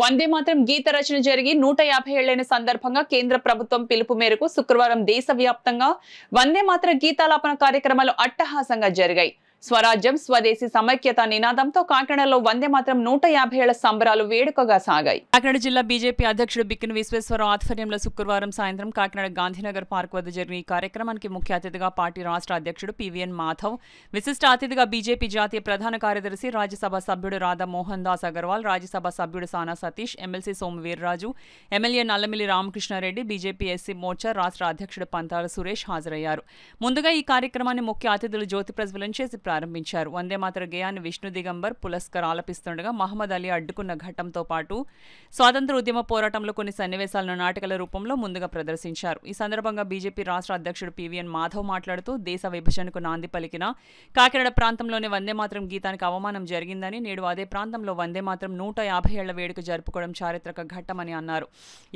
వందే మాత్రం గీత రచన జరిగి 150 ఏళ్లైన సందర్భంగా కేంద్ర ప్రభుత్వం పిలుపు మేరకు శుక్రవారం దేశవ్యాప్తంగా వందే మాత్రం గీతాలాపన కార్యక్రమాలు అట్టహాసంగా జరిగాయి. స్వరాజ్యం స్వదేశీ సమైక్యత నినాదంతో కాకినాడలో వందే మాత్రం 150 ఏళ్ల సంబరాలు వేడుకగా సాగాయి. కాకినాడ జిల్లా బీజేపీ అధ్యక్షుడు బిక్కిన విశ్వేశ్వరరావు ఆధ్వర్యంలో శుక్రవారం సాయంత్రం కాకినాడ గాంధీనగర్ పార్క్ వద్ద జరిగిన ఈ కార్యక్రమానికి ముఖ్య అతిథిగా పార్టీ రాష్ట్ర అధ్యక్షుడు పివిఎన్ మాధవ్, విశిష్ట అతిథిగా బీజేపీ జాతీయ ప్రధాన కార్యదర్శి రాజ్యసభ సభ్యుడు రాధా మోహన్ దాస్ అగర్వాల్, రాజ్యసభ సభ్యుడు Sana Satish, MLC Somu Veerraju, MLA Nallamilli Ramakrishna Reddy, BJP SC Morcha రాష్ట్ర అధ్యక్షుడు పంతాల సురేష్ హాజరయ్యారు. ముందుగా ఈ కార్యక్రమాన్ని ముఖ్య అతిథులు జ్యోతి ప్రజ్వలన చేసి ప్రారంభించారు. వందే మాతర గేయాన్ని విష్ణు దిగంబర్ పులస్కర్ ఆలపిస్తుండగా మహమ్మద్ అలీ అడ్డుకున్న ఘట్టంతో పాటు స్వాతంత్ర ఉద్యమ పోరాటంలో కొన్ని సన్నివేశాలను నాటకాల రూపంలో ముందుగా ప్రదర్శించారు. ఈ సందర్భంగా బీజేపీ రాష్ట్ర అధ్యక్షుడు పివిఎన్ మాధవ్ మాట్లాడుతూ దేశ విభజనకు నాంది పలికిన కాకినాడ ప్రాంతంలోని వందే మాతరం గీతానికి అవమానం జరిగిందని, నేడు అదే ప్రాంతంలో వందే మాతరం 150 ఏళ్ల వేడుక జరుపుకోవడం చారిత్రక ఘట్టమని అన్నారు.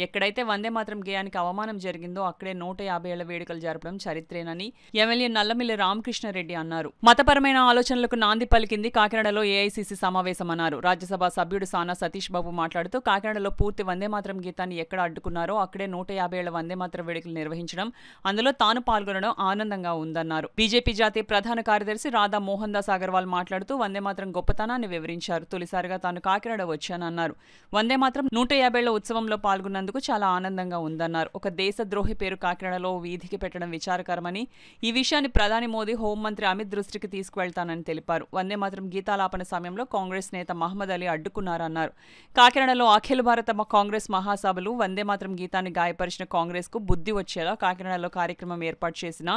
ఎక్కడైతే వందే మాతరం గేయానికి అవమానం జరిగిందో అక్కడే 150 ఏళ్ల వేడుకలు జరపడం చరిత్రేనని ఎమ్మెల్యే నల్లమిల్లి రామకృష్ణారెడ్డి అన్నారు. మతపరమైన ఆలోచనలకు నాంది పలికింది కాకినాడలో ఏఐసీసీ సమావేశమన్నారు. రాజ్యసభ సభ్యుడు సానా సతీష్ బాబు మాట్లాడుతూ కాకినాడలో పూర్తి వందే మాతరం గీతాన్ని ఎక్కడ అడ్డుకున్నారో అక్కడే 150 ఏళ్ల వందే మాతరం వేడుకలు నిర్వహించడం, అందులో తాను పాల్గొనడం ఆనందంగా ఉందన్నారు. బీజేపీ జాతీయ ప్రధాన కార్యదర్శి రాధా మోహన్ దాస్ అగర్వాల్ మాట్లాడుతూ వందే మాతరం గొప్పతనాన్ని వివరించారు. తొలిసారిగా తాను కాకినాడ వచ్చానన్నారు. వందే మాతరం 150 ఏళ్ల ఉత్సవంలో పాల్గొన్నందుకు చాలా ఆనందంగా ఉందన్నారు. ఒక దేశద్రోహి పేరు కాకినాడలో వీధికి పెట్టడం విచారకరమని, ఈ విషయాన్ని ప్రధాని మోదీ, హోంమంత్రి అమిత్ దృష్టికి తీసుకువెళ్తానని తెలిపారు. వందే మాతరం గీతాలాపన సమయంలో కాంగ్రెస్ నేత మహమ్మద్ అలీ అడ్డుకున్నారన్నారు. కాకినాడలో అఖిల భారత కాంగ్రెస్ మహాసభలు వందే మాతరం గీతాన్ని గాయపరిచిన కాంగ్రెస్ కు బుద్ధి వచ్చేలా కాకినాడలో కార్యక్రమం ఏర్పాటు చేసిన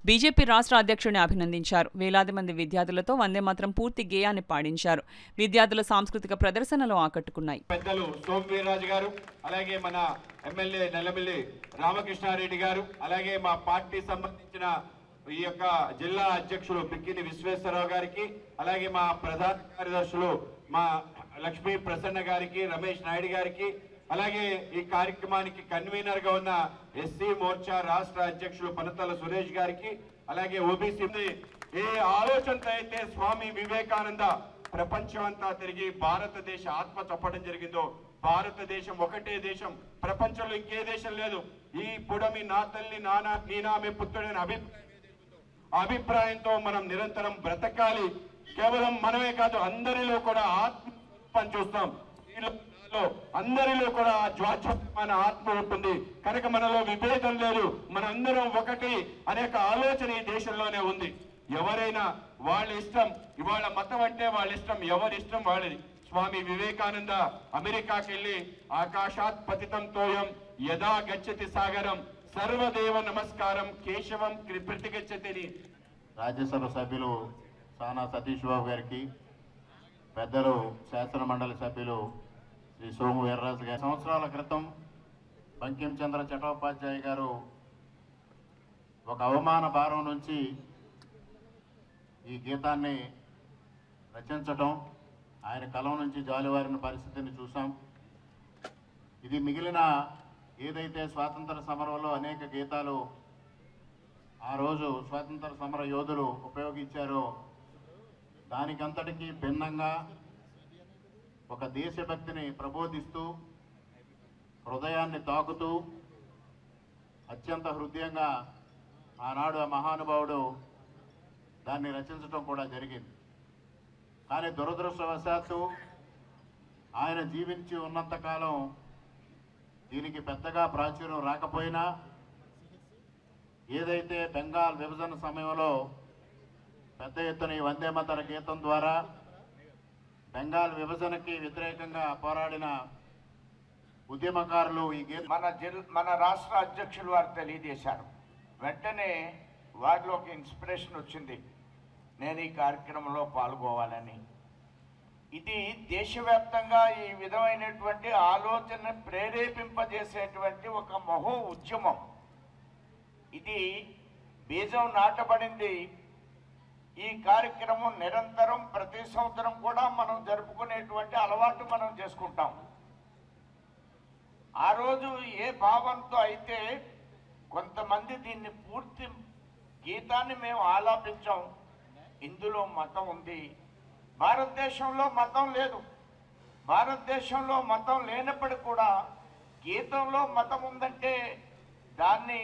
బీజేపీ రాష్ట్ర అధ్యక్షుడిని అభినందించారు. వేలాది మంది విద్యార్థులతో వందే మాతరం పూర్తి గేయాన్ని పాడించారు. విద్యార్థుల సాంస్కృతిక ప్రదర్శనలు ఆకట్టుకున్నాయి. పెద్దలు సోము వీర్రాజు గారు, అలాగే మన ఎమ్మెల్యే నల్లమిల్లి రామకృష్ణారెడ్డి గారు, అలాగే మా పార్టీ సంబంధించిన ఈ యొక్క జిల్లా అధ్యక్షులు బిక్కిని విశ్వేశ్వరరావు గారికి, అలాగే మా ప్రధాన కార్యదర్శులు మా లక్ష్మీ ప్రసన్న గారికి, రమేష్ నాయుడు గారికి, అలాగే ఈ కార్యక్రమానికి కన్వీనర్ గా ఉన్న ఎస్సీ మోర్చా రాష్ట్ర అధ్యక్షులు పనతల సురేష్ గారికి, అలాగే ఓబీసీ ఏ ఆలోచనతో అయితే స్వామి వివేకానంద ప్రపంచం అంతా తిరిగి భారతదేశ ఆత్మ చెప్పడం జరిగిందో, భారతదేశం ఒకటే దేశం, ప్రపంచంలో ఇంకే దేశం లేదు, ఈ పుడమి నా తల్లి నానా నీనామె పుత్రుడని అభిప్రాయంతో మనం నిరంతరం బ్రతకాలి. కేవలం మనమే కాదు, అందరిలో కూడా ఆత్మ చూస్తాం. అందరిలో కూడా జ్వాజ్వలమైన ఆత్మ ఉంటుంది కనుక మనలో విభేదం లేదు, మనందరం ఒకటి అనేక ఆలోచన ఈ దేశంలోనే ఉంది. ఎవరైనా వాళ్ళ ఇష్టం, ఇవాళ మతం అంటే వాళ్ళ ఇష్టం, ఎవరి ఇష్టం వాళ్ళది. స్వామి వివేకానంద అమెరికాకి వెళ్ళి ఆకాశాత్ పతితం తోయం యదా గచ్చతి సాగరం సర్వదేవ నమస్కారం కేశవం ప్రతిగచ్చతిని. రాజ్యసభ సభ్యులు సానా సతీష్ బాబు గారికి, పెద్దలు శాసన మండలి సభ్యులు శ్రీ సోము వీర్రాజు గారి, సంవత్సరాల క్రితం బంకిం చంద్ర చటోపాధ్యాయ గారు ఒక అవమాన భారం నుంచి ఈ గీతాన్ని రచించటం, ఆయన కలం నుంచి జాలివారిన పరిస్థితిని చూసాం. ఇది మిగిలిన ఏదైతే స్వాతంత్ర సమరంలో అనేక గీతాలు ఆ రోజు స్వాతంత్ర సమర యోధులు ఉపయోగించారో దానికంతటికీ భిన్నంగా ఒక దేశభక్తిని ప్రబోధిస్తూ, హృదయాన్ని తాకుతూ, అత్యంత హృదయంగా ఆనాడు ఆ మహానుభావుడు దాన్ని రచించడం కూడా జరిగింది. కానీ దురదృష్టవశాత్తు ఆయన జీవించి ఉన్నంతకాలం దీనికి పెద్దగా ప్రాచుర్యం రాకపోయినా, ఏదైతే బెంగాల్ విభజన సమయంలో పెద్ద ఎత్తున ఈ వందే మాతర గీతం ద్వారా బెంగాల్ విభజనకి వ్యతిరేకంగా పోరాడిన ఉద్యమకారులు ఈ మన రాష్ట్ర అధ్యక్షులు వారు తెలియజేశారు. వెంటనే వారిలో ఒక ఇన్స్పిరేషన్ వచ్చింది, నేను ఈ కార్యక్రమంలో పాల్గొవాలని. ఇది దేశవ్యాప్తంగా ఈ విధమైనటువంటి ఆలోచన ప్రేరేపింపజేసేటువంటి ఒక మహో ఉద్యమం. ఇది బీజం నాటబడింది. ఈ కార్యక్రమం నిరంతరం ప్రతి సంవత్సరం కూడా మనం జరుపుకునేటువంటి అలవాటు మనం చేసుకుంటాం. ఆ రోజు ఏ భావంతో అయితే కొంతమంది దీన్ని పూర్తి గీతాన్ని మేము ఆలాపించాం, ఇందులో మతం ఉంది, భారతదేశంలో మతం లేదు, భారతదేశంలో మతం లేనప్పటికీ కూడా గీతంలో మతం ఉందంటే దాన్ని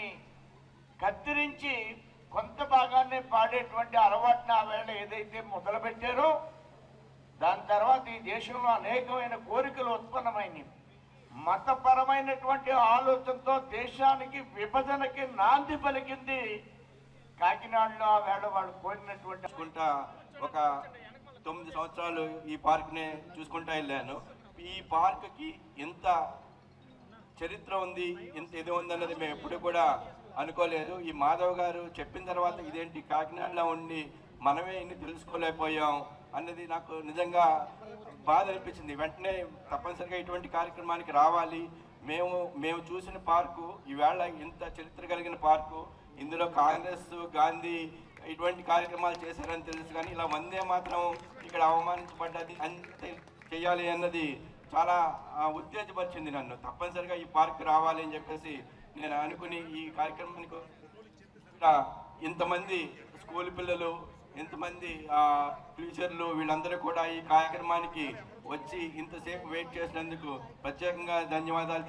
కత్తిరించి కొంత భాగాన్ని పాడేటువంటి అలవాటుని ఆ వేళ ఏదైతే మొదలుపెట్టారో దాని తర్వాత ఈ దేశంలో అనేకమైన కోరికలు ఉత్పన్నమైనవి. మతపరమైనటువంటి ఆలోచనతో దేశానికి విభజనకి నాంది పలికింది కాకినాడలో ఆ వేళ వాళ్ళు కోరినటువంటి. ఒక 9 సంవత్సరాలు ఈ పార్క్నే చూసుకుంటా వెళ్ళాను. ఈ పార్క్కి ఎంత చరిత్ర ఉంది, ఎంత ఇది ఉందన్నది మేము ఎప్పుడు కూడా అనుకోలేదు. ఈ మాధవ్ గారు చెప్పిన తర్వాత ఇదేంటి కాకినాడలో ఉండి మనమే ఇన్ని తెలుసుకోలేకపోయాం అన్నది నాకు నిజంగా బాధ అనిపించింది. వెంటనే తప్పనిసరిగా ఇటువంటి కార్యక్రమానికి రావాలి. మేము చూసిన పార్కు ఈవేళ ఇంత చరిత్ర కలిగిన పార్కు, ఇందులో కాంగ్రెస్ గాంధీ ఇటువంటి కార్యక్రమాలు చేశారని తెలుసు, కానీ ఇలా వందే మాత్రం ఇక్కడ అవమానించబడ్డది అంతే చేయాలి అన్నది చాలా ఉత్తేజపరిచింది నన్ను. తప్పనిసరిగా ఈ పార్క్ రావాలి అని చెప్పేసి నేను అనుకుని ఈ కార్యక్రమానికి ఇంతమంది స్కూల్ పిల్లలు, ఇంతమంది టీచర్లు వీళ్ళందరూ కూడా ఈ కార్యక్రమానికి వచ్చి ఇంతసేపు వెయిట్ చేసినందుకు ప్రత్యేకంగా ధన్యవాదాలు